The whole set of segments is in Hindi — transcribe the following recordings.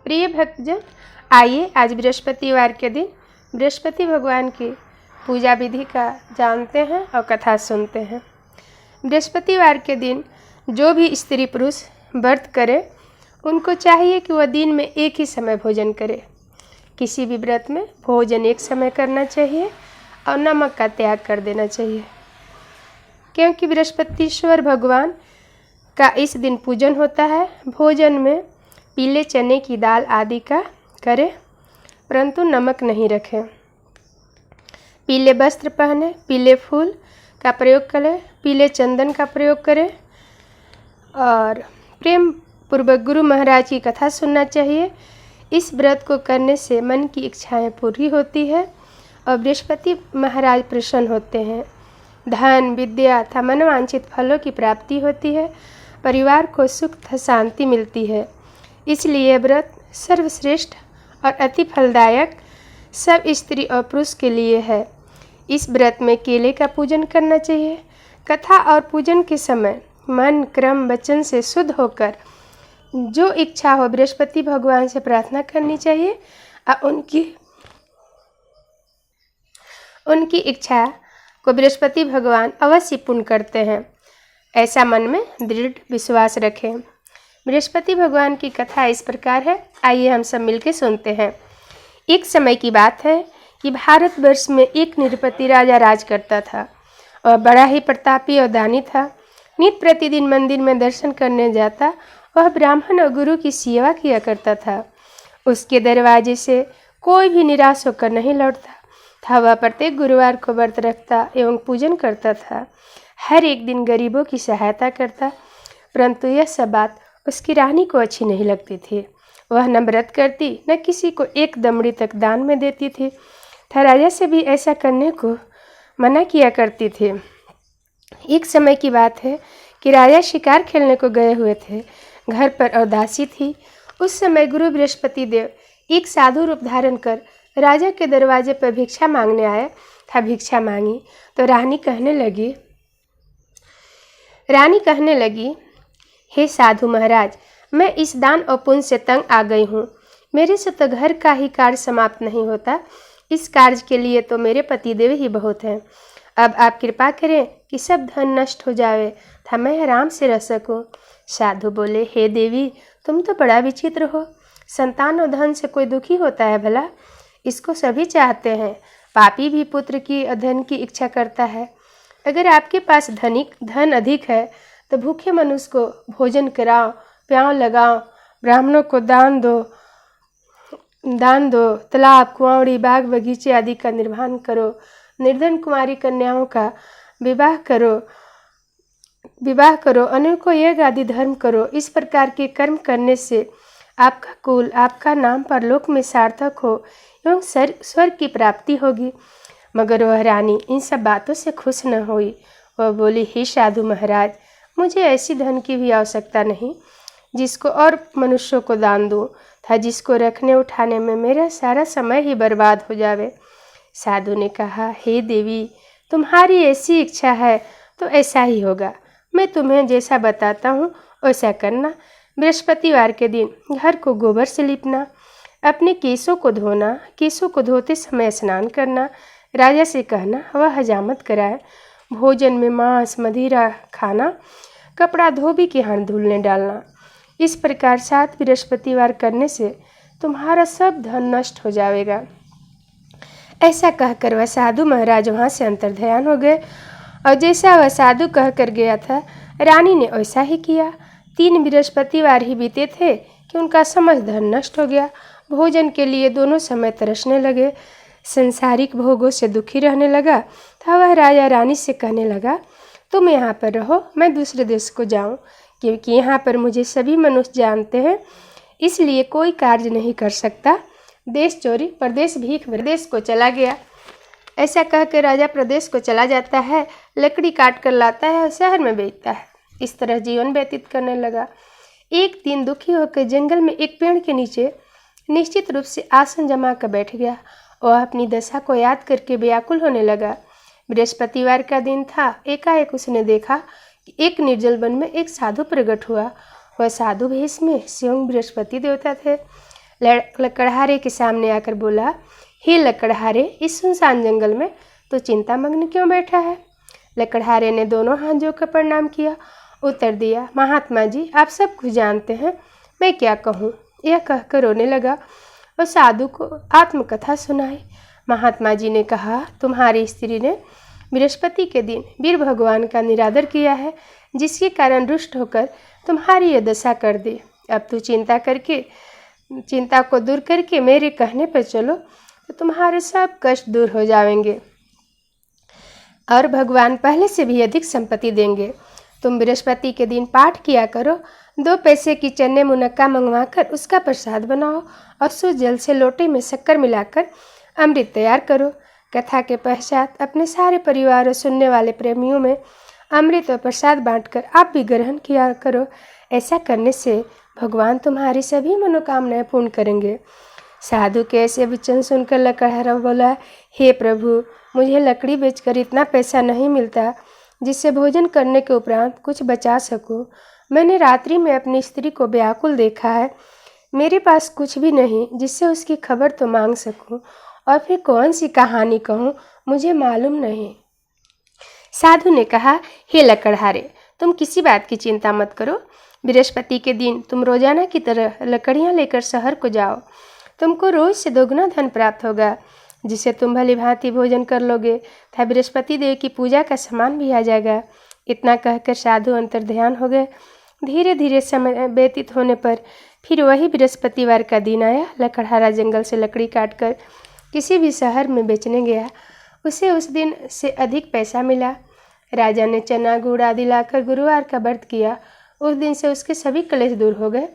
प्रिय भक्तजन, आइए आज बृहस्पतिवार के दिन बृहस्पति भगवान की पूजा विधि का जानते हैं और कथा सुनते हैं। बृहस्पतिवार के दिन जो भी स्त्री पुरुष व्रत करे उनको चाहिए कि वह दिन में एक ही समय भोजन करे। किसी भी व्रत में भोजन एक समय करना चाहिए और नमक का त्याग कर देना चाहिए, क्योंकि बृहस्पतिश्वर भगवान का इस दिन पूजन होता है। भोजन में पीले चने की दाल आदि का करें, परंतु नमक नहीं रखें। पीले वस्त्र पहने, पीले फूल का प्रयोग करें, पीले चंदन का प्रयोग करें और प्रेम पूर्वक गुरु महाराज की कथा सुनना चाहिए। इस व्रत को करने से मन की इच्छाएं पूरी होती है और बृहस्पति महाराज प्रसन्न होते हैं। धन, विद्या तथा मनोवांछित फलों की प्राप्ति होती है। परिवार को सुख तथा शांति मिलती है। इसलिए व्रत सर्वश्रेष्ठ और अति फलदायक सब स्त्री और पुरुष के लिए है। इस व्रत में केले का पूजन करना चाहिए। कथा और पूजन के समय मन, क्रम, वचन से शुद्ध होकर जो इच्छा हो बृहस्पति भगवान से प्रार्थना करनी चाहिए और उनकी इच्छा को बृहस्पति भगवान अवश्य पूर्ण करते हैं, ऐसा मन में दृढ़ विश्वास रखें। बृहस्पति भगवान की कथा इस प्रकार है, आइए हम सब मिलकर सुनते हैं। एक समय की बात है कि भारतवर्ष में एक नृपति राजा राज करता था और बड़ा ही प्रतापी और दानी था। नित्य प्रतिदिन मंदिर में दर्शन करने जाता। वह ब्राह्मण और गुरु की सेवा किया करता था। उसके दरवाजे से कोई भी निराश होकर नहीं लौटता था। वह प्रत्येक गुरुवार को व्रत रखता एवं पूजन करता था। हर एक दिन गरीबों की सहायता करता, परंतु यह सब बात उसकी रानी को अच्छी नहीं लगती थी। वह न व्रत करती, न किसी को एक दमड़ी तक दान में देती थी। राजा से भी ऐसा करने को मना किया करती थी। एक समय की बात है कि राजा शिकार खेलने को गए हुए थे। घर पर उदासी थी। उस समय गुरु बृहस्पति देव एक साधु रूप धारण कर राजा के दरवाजे पर भिक्षा मांगने आए था। भिक्षा मांगी तो रानी कहने लगी, हे साधु महाराज, मैं इस दान और पुण्य से तंग आ गई हूँ। मेरे से तो घर का ही कार्य समाप्त नहीं होता। इस कार्य के लिए तो मेरे पतिदेव ही बहुत हैं। अब आप कृपा करें कि सब धन नष्ट हो जावे था मैं आराम से रह सकूं। साधु बोले, हे देवी, तुम तो बड़ा विचित्र हो। संतान और धन से कोई दुखी होता है भला? इसको सभी चाहते हैं। पापी भी पुत्र की और धन की इच्छा करता है। अगर आपके पास धन अधिक है तो भूखे मनुष्य को भोजन कराओ, प्याव लगाओ, ब्राह्मणों को दान दो, तालाब, कुआंड़ी, बाग बगीचे आदि का निर्माण करो, निर्धन कुमारी कन्याओं का विवाह करो, अनेकों यज्ञ आदि धर्म करो। इस प्रकार के कर्म करने से आपका कुल, आपका नाम परलोक में सार्थक हो एवं स्वर्ग की प्राप्ति होगी। मगर वह रानी इन सब बातों से खुश न हुई। वह बोली, हे साधु महाराज, मुझे ऐसी धन की भी आवश्यकता नहीं जिसको और मनुष्यों को दान दूं था, जिसको रखने उठाने में मेरा सारा समय ही बर्बाद हो जावे। साधु ने कहा, हे देवी, तुम्हारी ऐसी इच्छा है तो ऐसा ही होगा। मैं तुम्हें जैसा बताता हूँ वैसा करना। बृहस्पतिवार के दिन घर को गोबर से लिपना, अपने केशों को धोना, केशों को धोते समय स्नान करना, राजा से कहना वह हजामत कराए, भोजन में मांस मदिरा खाना, कपड़ा धोबी के हाथ धुलने डालना। इस प्रकार 7 बृहस्पतिवार करने से तुम्हारा सब धन नष्ट हो जाएगा। ऐसा कहकर वह साधु महाराज वहाँ से अंतर्ध्यान हो गए और जैसा वह साधु कहकर गया था, रानी ने वैसा ही किया। 3 बृहस्पतिवार ही बीते थे कि उनका समस्त धन नष्ट हो गया। भोजन के लिए दोनों समय तरसने लगे। संसारिक भोगों से दुखी रहने लगा था। वह राजा रानी से कहने लगा, तुम यहाँ पर रहो, मैं दूसरे देश को जाऊँ, क्योंकि यहाँ पर मुझे सभी मनुष्य जानते हैं, इसलिए कोई कार्य नहीं कर सकता। देश चोरी प्रदेश भीख प्रदेश को चला गया। ऐसा कहकर राजा प्रदेश को चला जाता है, लकड़ी काट कर लाता है और शहर में बेचता है। इस तरह जीवन व्यतीत करने लगा। एक दिन दुखी होकर जंगल में एक पेड़ के नीचे निश्चित रूप से आसन जमा कर बैठ गया। वह अपनी दशा को याद करके व्याकुल होने लगा। बृहस्पतिवार का दिन था। एकाएक उसने देखा कि एक निर्जल वन में एक साधु प्रकट हुआ। वह साधु भेष में स्वयं बृहस्पति देवता थे। लकड़हारे के सामने आकर बोला, हे लकड़हारे, इस सुनसान जंगल में तो चिंता मग्न क्यों बैठा है? लकड़हारे ने दोनों हाथ जोड़कर प्रणाम किया, उत्तर दिया, महात्मा जी, आप सब कुछ जानते हैं, मैं क्या कहूँ। यह कहकर रोने लगा और साधु को आत्मकथा सुनाई। महात्मा जी ने कहा, तुम्हारी स्त्री ने बृहस्पति के दिन वीर भगवान का निरादर किया है, जिसके कारण रुष्ट होकर तुम्हारी यह दशा कर दी। अब तू चिंता को दूर करके मेरे कहने पर चलो तो तुम्हारे सब कष्ट दूर हो जाएंगे और भगवान पहले से भी अधिक संपत्ति देंगे। तुम बृहस्पति के दिन पाठ किया करो, 2 पैसे की चने मुनक्का मंगवाकर उसका प्रसाद बनाओ और शुद्ध जल से लोटे में शक्कर मिलाकर अमृत तैयार करो। कथा के पश्चात अपने सारे परिवार और सुनने वाले प्रेमियों में अमृत और प्रसाद बांटकर आप भी ग्रहण किया करो। ऐसा करने से भगवान तुम्हारी सभी मनोकामनाएं पूर्ण करेंगे। साधु के ऐसे वचन सुनकर लकड़हारा बोला, हे प्रभु, मुझे लकड़ी बेचकर इतना पैसा नहीं मिलता जिससे भोजन करने के उपरांत कुछ बचा सकूं। मैंने रात्रि में अपनी स्त्री को व्याकुल देखा है। मेरे पास कुछ भी नहीं जिससे उसकी खबर तो मांग सकूं, और फिर कौन सी कहानी कहूं, मुझे मालूम नहीं। साधु ने कहा, हे लकड़हारे, तुम किसी बात की चिंता मत करो। बृहस्पति के दिन तुम रोजाना की तरह लकड़ियां लेकर शहर को जाओ। तुमको रोज से 2 गुना धन प्राप्त होगा, जिससे तुम भली भांति भोजन कर लोगे तथा बृहस्पति देव की पूजा का सामान भी आ जाएगा। इतना कहकर साधु अंतर्ध्यान हो गए। धीरे धीरे समय व्यतीत होने पर फिर वही बृहस्पतिवार का दिन आया। लकड़हारा जंगल से लकड़ी काटकर किसी भी शहर में बेचने गया। उसे उस दिन से अधिक पैसा मिला। राजा ने चना गुड़ आदि लाकर गुरुवार का व्रत किया। उस दिन से उसके सभी क्लेश दूर हो गए।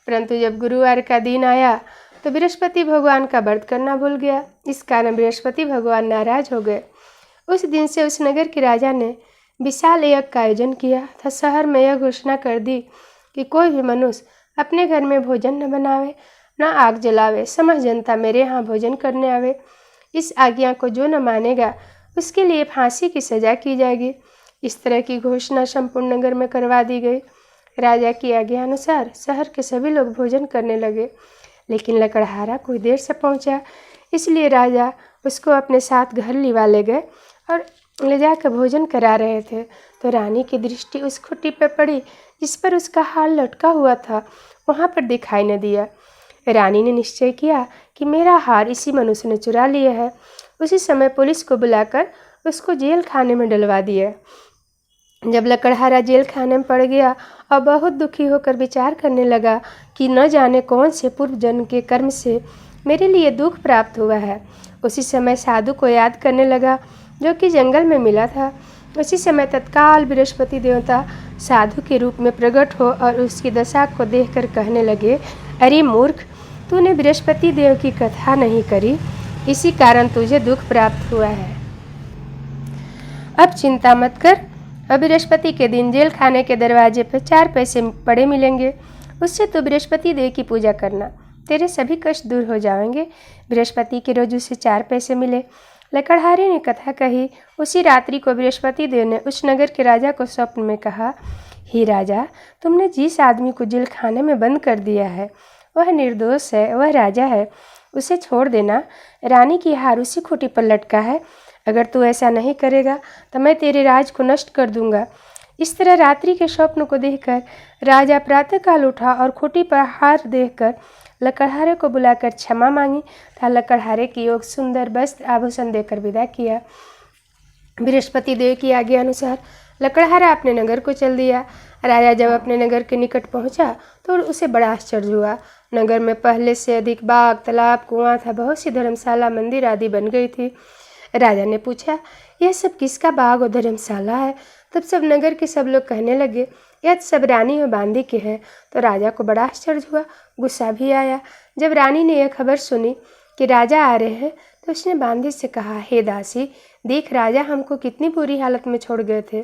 परंतु जब गुरुवार का दिन आया तो बृहस्पति भगवान का व्रत करना भूल गया। इस कारण बृहस्पति भगवान नाराज हो गए। उस दिन से उस नगर के राजा ने विशाल यज्ञ का आयोजन किया तथा शहर में यह घोषणा कर दी कि कोई भी मनुष्य अपने घर में भोजन न बनावे, न आग जलावे। समस्त जनता मेरे यहाँ भोजन करने आवे। इस आज्ञा को जो न मानेगा उसके लिए फांसी की सजा की जाएगी। इस तरह की घोषणा संपूर्ण नगर में करवा दी गई। राजा की आज्ञा अनुसार शहर के सभी लोग भोजन करने लगे, लेकिन लकड़हारा कोई देर से पहुंचा, इसलिए राजा उसको अपने साथ घर लिवा ले गए और ले जाकर भोजन करा रहे थे तो रानी की दृष्टि उस खुट्टी पर पड़ी जिस पर उसका हार लटका हुआ था। वहाँ पर दिखाई न दिया। रानी ने निश्चय किया कि मेरा हार इसी मनुष्य ने चुरा लिया है। उसी समय पुलिस को बुलाकर उसको जेल खाने में डलवा दिया। जब लकड़हारा जेल खाने में पड़ गया और बहुत दुखी होकर विचार करने लगा कि न जाने कौन से पूर्व जन्म के कर्म से मेरे लिए दुख प्राप्त हुआ है, उसी समय साधु को याद करने लगा जो कि जंगल में मिला था। उसी समय तत्काल बृहस्पति देवता साधु के रूप में प्रकट हो और उसकी दशा को देखकर कहने लगे, अरे मूर्ख, तूने बृहस्पति देव की कथा नहीं करी, इसी कारण तुझे दुख प्राप्त हुआ है। अब चिंता मत कर। अब बृहस्पति के दिन जेल खाने के दरवाजे पर 4 पैसे पड़े मिलेंगे, उससे तो बृहस्पति देव की पूजा करना, तेरे सभी कष्ट दूर हो जाएंगे। बृहस्पति के रोज उसे 4 पैसे मिले। लकड़हारे ने कथा कही। उसी रात्रि को बृहस्पति देव ने उस नगर के राजा को स्वप्न में कहा, हे राजा, तुमने जिस आदमी को जेल खाने में बंद कर दिया है वह निर्दोष है, वह राजा है, उसे छोड़ देना। रानी की हार उसी खूंटी पर लटका है। अगर तू ऐसा नहीं करेगा तो मैं तेरे राज को नष्ट कर दूंगा। इस तरह रात्रि के स्वप्न को देखकर राजा प्रातःकाल उठा और खूंटी पर हार देखकर लकड़हारे को बुलाकर क्षमा मांगी तथा लकड़हारे की योग सुंदर वस्त्र आभूषण देकर विदा किया। बृहस्पति देव की आज्ञा अनुसार लकड़हारा अपने नगर को चल दिया। राजा जब अपने नगर के निकट पहुंचा तो उसे बड़ा आश्चर्य हुआ। नगर में पहले से अधिक बाग, तालाब, कुआं था। बहुत सी धर्मशाला, मंदिर आदि बन गई थी। राजा ने पूछा, यह सब किसका बाग और धर्मशाला है? तब सब नगर के सब लोग कहने लगे, यह सब रानी और बांदी के हैं। तो राजा को बड़ा आश्चर्य हुआ, गुस्सा भी आया। जब रानी ने यह खबर सुनी कि राजा आ रहे हैं तो उसने बांदी से कहा, हे दासी, देख राजा हमको कितनी बुरी हालत में छोड़ गए थे।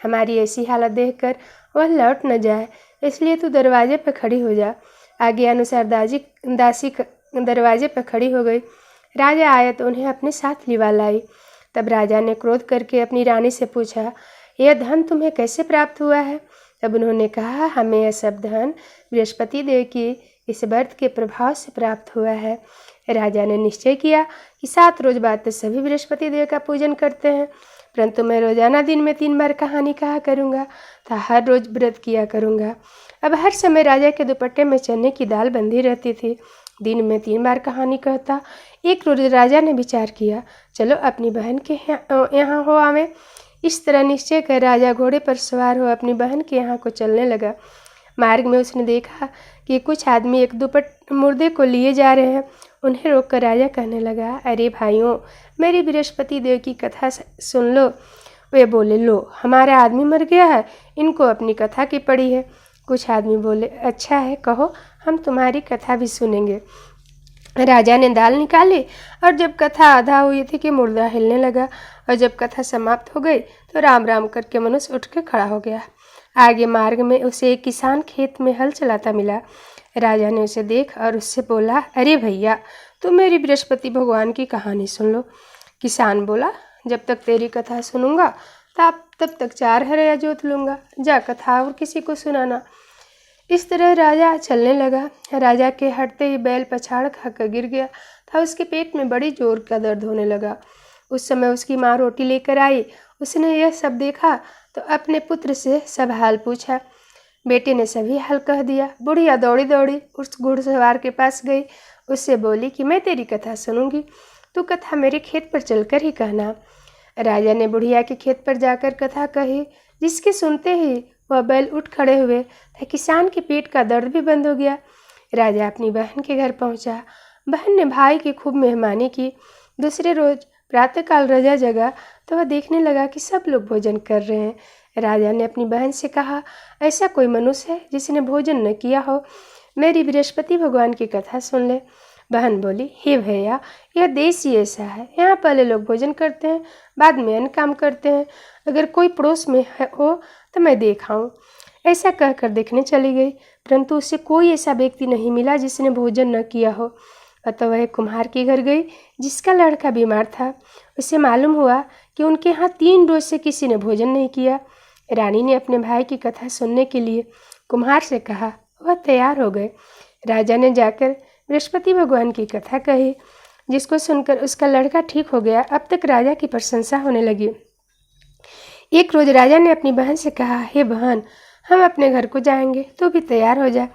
हमारी ऐसी हालत देखकर वह लौट न जाए, इसलिए तू दरवाजे पर खड़ी हो जा। आज्ञा अनुसार दासी दरवाजे पर खड़ी हो गई। राजा आया तो उन्हें अपने साथ लिवा लाई। तब राजा ने क्रोध करके अपनी रानी से पूछा, यह धन तुम्हें कैसे प्राप्त हुआ है? तब उन्होंने कहा, हमें यह सब धन बृहस्पति देव की इस व्रत के प्रभाव से प्राप्त हुआ है। राजा ने निश्चय किया कि 7 रोज बाद तो सभी बृहस्पति देव का पूजन करते हैं, परंतु मैं रोजाना दिन में 3 बार कहानी कहा करूँगा, तो हर रोज व्रत किया करूँगा। अब हर समय राजा के दुपट्टे में चने की दाल बंधी रहती थी। दिन में 3 बार कहानी कहता। एक रोज राजा ने विचार किया, चलो अपनी बहन के यहाँ हो आवे। इस तरह निश्चय कर राजा घोड़े पर सवार हो अपनी बहन के यहाँ को चलने लगा। मार्ग में उसने देखा कि कुछ आदमी एक मुर्दे को लिए जा रहे हैं। उन्हें रोककर राजा कहने लगा, अरे भाइयों, मेरी बृहस्पति देव की कथा सुन लो। वे बोले, लो, हमारा आदमी मर गया है, इनको अपनी कथा की पड़ी है। कुछ आदमी बोले, अच्छा है, कहो, हम तुम्हारी कथा भी सुनेंगे। राजा ने दाल निकाली और जब कथा आधा हुई थी कि मुर्दा हिलने लगा, और जब कथा समाप्त हो गई तो राम राम करके मनुष्य उठ के खड़ा हो गया। आगे मार्ग में उसे एक किसान खेत में हल चलाता मिला। राजा ने उसे देख और उससे बोला, अरे भैया, तुम मेरी बृहस्पति भगवान की कहानी सुन लो। किसान बोला, जब तक तेरी कथा सुनूंगा तब तक 4 हरया जोत लूँगा, जा कथा और किसी को सुनाना। इस तरह राजा चलने लगा। राजा के हटते ही बैल पछाड़ खाकर गिर गया था। उसके पेट में बड़ी जोर का दर्द होने लगा। उस समय उसकी माँ रोटी लेकर आई। उसने यह सब देखा तो अपने पुत्र से सब हाल पूछा। बेटे ने सभी हाल कह दिया। बुढ़िया दौड़ी दौड़ी उस घुड़सवार के पास गई। उससे बोली कि मैं तेरी कथा सुनूंगी, तू कथा मेरे खेत पर चलकर ही कहना। राजा ने बुढ़िया के खेत पर जाकर कथा कही, जिसके सुनते ही वह बैल उठ खड़े हुए तो किसान के पेट का दर्द भी बंद हो गया। राजा अपनी बहन के घर पहुंचा। बहन ने भाई की खूब मेहमानी की। दूसरे रोज प्रातःकाल राजा जगा तो वह देखने लगा कि सब लोग भोजन कर रहे हैं। राजा ने अपनी बहन से कहा, ऐसा कोई मनुष्य है जिसने भोजन न किया हो? मेरी बृहस्पति भगवान की कथा सुन ले। बहन बोली, हे भैया, यह देश ही ऐसा है, यहाँ पहले लोग भोजन करते हैं, बाद में अन्य काम करते हैं। अगर कोई पड़ोस में हो तो मैं देखाऊं। ऐसा कहकर देखने चली गई, परंतु उसे कोई ऐसा व्यक्ति नहीं मिला जिसने भोजन न किया हो। अतः वह कुम्हार के घर गई, जिसका लड़का बीमार था। उसे मालूम हुआ कि उनके यहाँ 3 रोज से किसी ने भोजन नहीं किया। रानी ने अपने भाई की कथा सुनने के लिए कुम्हार से कहा। वह तैयार हो गए। राजा ने जाकर बृहस्पति भगवान की कथा कही, जिसको सुनकर उसका लड़का ठीक हो गया। अब तक राजा की प्रशंसा होने लगी। एक रोज राजा ने अपनी बहन से कहा, हे बहन, हम अपने घर को जाएंगे, तो भी तैयार हो जा।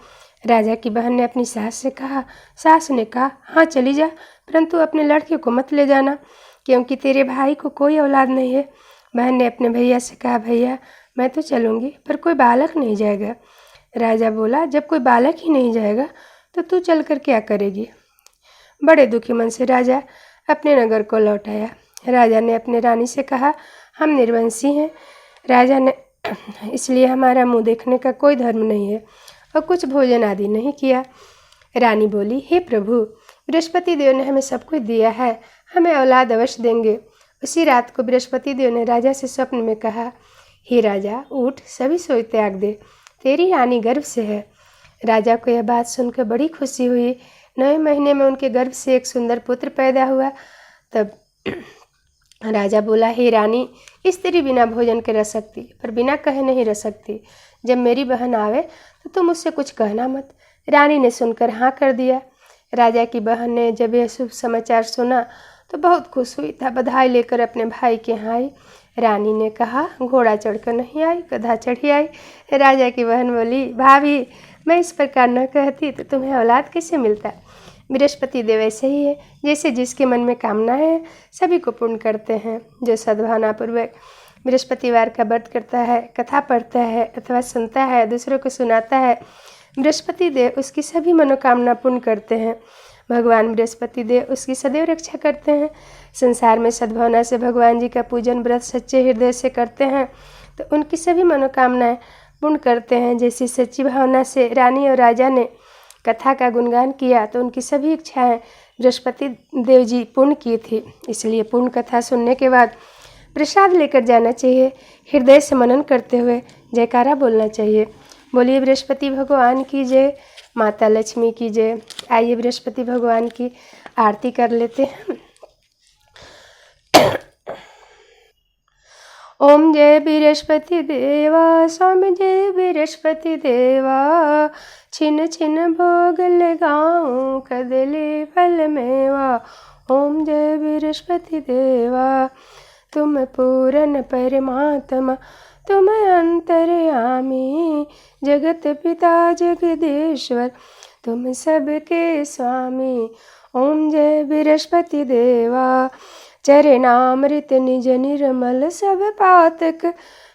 राजा की बहन ने अपनी सास से कहा। सास ने कहा, हाँ चली जा, परंतु अपने लड़के को मत ले जाना, क्योंकि तेरे भाई को कोई औलाद नहीं है। बहन ने अपने भैया से कहा, भैया, मैं तो चलूँगी, पर कोई बालक नहीं जाएगा। राजा बोला, जब कोई बालक ही नहीं जाएगा तो तू चलकर क्या करेगी? बड़े दुखी मन से राजा अपने नगर को लौट आया। राजा ने अपने रानी से कहा, हम निर्वंशी हैं। राजा ने इसलिए हमारा मुंह देखने का कोई धर्म नहीं है और कुछ भोजन आदि नहीं किया। रानी बोली, हे प्रभु, बृहस्पति देव ने हमें सब कुछ दिया है, हमें औलाद अवश्य देंगे। उसी रात को बृहस्पति देव ने राजा से स्वप्न में कहा, हे राजा, उठ, सभी सोई त्याग दे, तेरी रानी गर्भ से है। राजा को यह बात सुनकर बड़ी खुशी हुई। 9वें महीने में उनके गर्भ से एक सुंदर पुत्र पैदा हुआ। तब राजा बोला, हे रानी, स्त्री बिना भोजन के रह सकती, पर बिना कहे नहीं रह सकती। जब मेरी बहन आवे तो तुम उससे कुछ कहना मत। रानी ने सुनकर हाँ कर दिया। राजा की बहन ने जब यह शुभ समाचार सुना तो बहुत खुश हुई था। बधाई लेकर अपने भाई के यहाँ आई। रानी ने कहा, घोड़ा चढ़कर नहीं आई, गधा चढ़ी आई। राजा की बहन बोली, भाभी, मैं इस प्रकार न कहती तो तुम्हें औलाद कैसे मिलता? बृहस्पति देव ऐसे ही है, जैसे जिसके मन में कामना है सभी को पूर्ण करते हैं। जो सद्भावनापूर्वक बृहस्पतिवार का व्रत करता है, कथा पढ़ता है अथवा सुनता है, दूसरों को सुनाता है, बृहस्पति देव उसकी सभी मनोकामना पूर्ण करते हैं। भगवान बृहस्पति देव उसकी सदैव रक्षा करते हैं। संसार में सद्भावना से भगवान जी का पूजन व्रत सच्चे हृदय से करते हैं तो उनकी सभी मनोकामनाएं पूर्ण करते हैं। जैसी सच्ची भावना से रानी और राजा ने कथा का गुणगान किया तो उनकी सभी इच्छाएं बृहस्पति देव जी पूर्ण की थी। इसलिए पूर्ण कथा सुनने के बाद प्रसाद लेकर जाना चाहिए। हृदय से मनन करते हुए जयकारा बोलना चाहिए। बोलिए बृहस्पति भगवान की जय, माता लक्ष्मी की जय। आइए बृहस्पति भगवान की आरती कर लेते हैं। ओम जय बृहस्पति देवा, स्वामी जय बृहस्पति देवा। छिन छिन भोग लगाऊं, कदली फल मेवा। ओम जय बृहस्पति देवा। तुम पूरन परमात्मा, तुम अंतर्यामी, जगत पिता जगदीश्वर, तुम सबके स्वामी। ओम जय बृहस्पति देवा। चरणामृत निज निर्मल सब पातक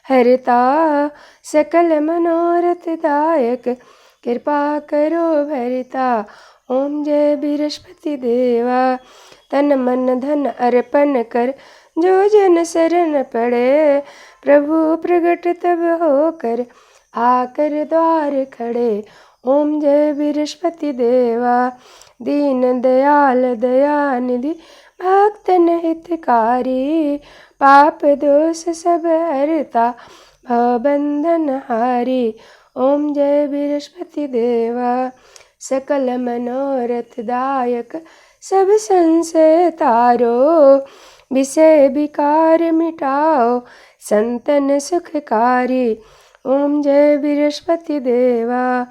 हरता, सकल मनोरथ दायक, कृपा करो भरता। ओम जय बृहस्पति देवा। तन मन धन अर्पण कर, जो जन शरण पड़े, प्रभु प्रगट तब होकर, आकर द्वार खड़े। ओम जय बृहस्पति देवा। दीन दयाल दयानिधि, भक्तन हितकारी, पाप दोष सब हरता, भवबंधन हारी। ओम जय बृहस्पति देवा। सकल मनोरथ दायक, सब संशय तारो, विषय विकार मिटाओ, संतन सुखकारी। ओम जय बृहस्पति देवा।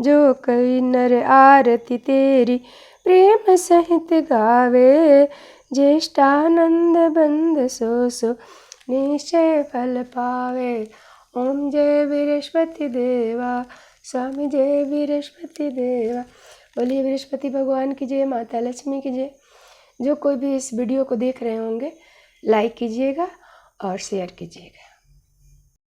जो कोई नर आरती तेरी, प्रेम सहित गावे, ज्येष्ठानंद बंद सो सो, निश्चय फल पावे। ओम जय बृहस्पति देवा, स्वामी जय बृहस्पति देवा। बोलिए बृहस्पति भगवान की जय, माता लक्ष्मी की जय। जो कोई भी इस वीडियो को देख रहे होंगे, लाइक कीजिएगा और शेयर कीजिएगा।